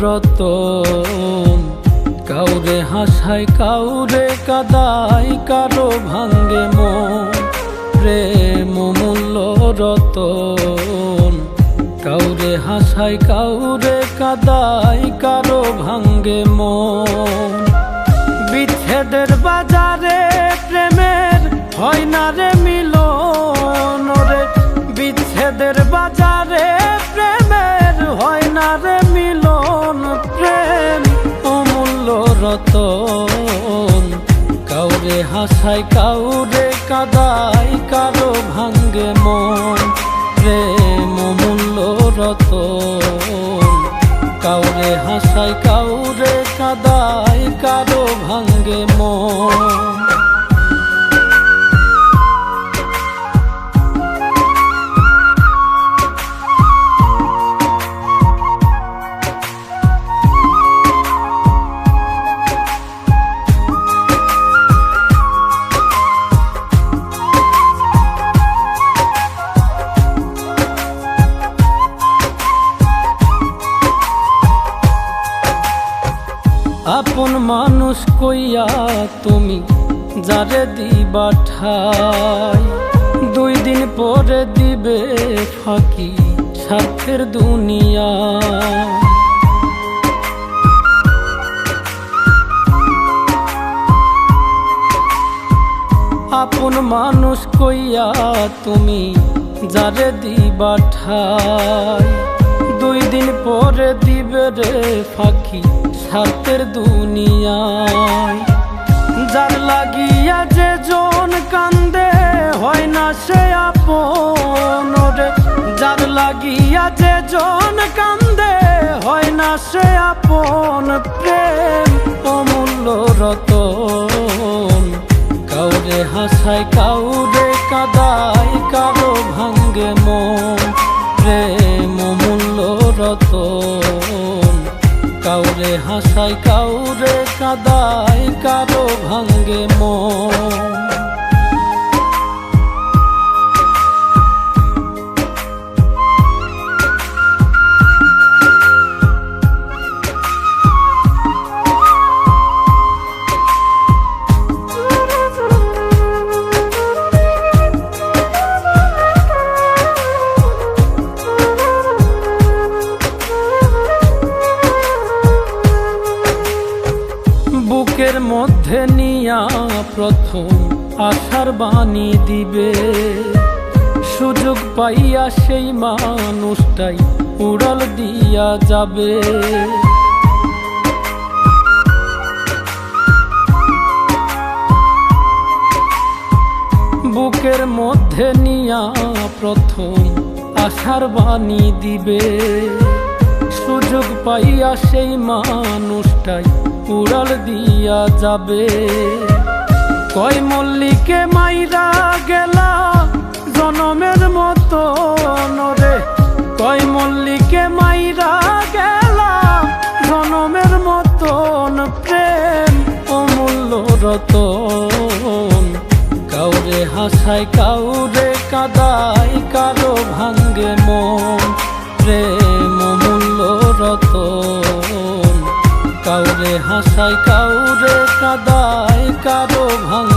রতন, কাউরে হাসায় কাউরে কাদায়, কারো ভাঙ্গে মন। প্রেম মূল্য রতন, কাউরে হাসায় কাউরে কাদায়, কারো ভাঙ্গে মন। বিচ্ছেদের বাজারে প্রেমের হয় না রে মিলন রে, বিচ্ছেদের বাজারে প্রেমের হয় না রে মিলন। প্রেম অমূল্য রতন, কাউরে হাসায় কাউরে কাদায়, কারো ভাঙ্গে মন। প্রেম অমূল্য রতন, কাউরে হাসায় কাউরে কাদায়, কারো ভাঙ্গে মন। আপন মানুষ কইয়া তুমি যারে দিবা ঠাই, 2 দিন পরে দিবে ফাঁকি স্বার্থের দুনিয়া। আপন মানুষ কইয়া তুমি যারে দিবা ঠাই, 2 দিন পরে দিবে রে ফাঁকি স্বার্থের দুনিয়ায়। যার লাগিয়া যে জন কান্দে হয় না সে আপন রে, যার লাগিয়া যে জন কান্দে হয় না সে আপন। প্রেম অমূল্য রতন, কাউরে হাসায় কাউরে কাদায়, কারো ভাঙ্গে মন। প্রেম অমূল্য রতন, কাউরে হাসায় কাউরে কাদায়, কারো ভাঙ্গে মন। বুকের মধ্যে নিয়া প্রথম আশার বাণী দিবে, সুযোগ পাইয়া সেই মানুষটাই উড়াল দিয়া যাবে। বুকের মধ্যে নিয়া প্রথম আশার বাণী দিবে, সুযোগ পাইয়া সেই মানুষটাই উড়াল দিয়া যাবে। কয় মল্লিকে মাইরা গেলা জনমের মতো রে, কয় মল্লিকে মাইরা গেলা জনমের মতন। প্রেম অমূল্য রতন, কাউরে হাসায় কাউরে কাদায়, কারো ভাঙ্গে মন। প্রেম অমূল্য রতন, কাউরে হাসায় কাউরে কাদায়, কারো ভাঙ্গে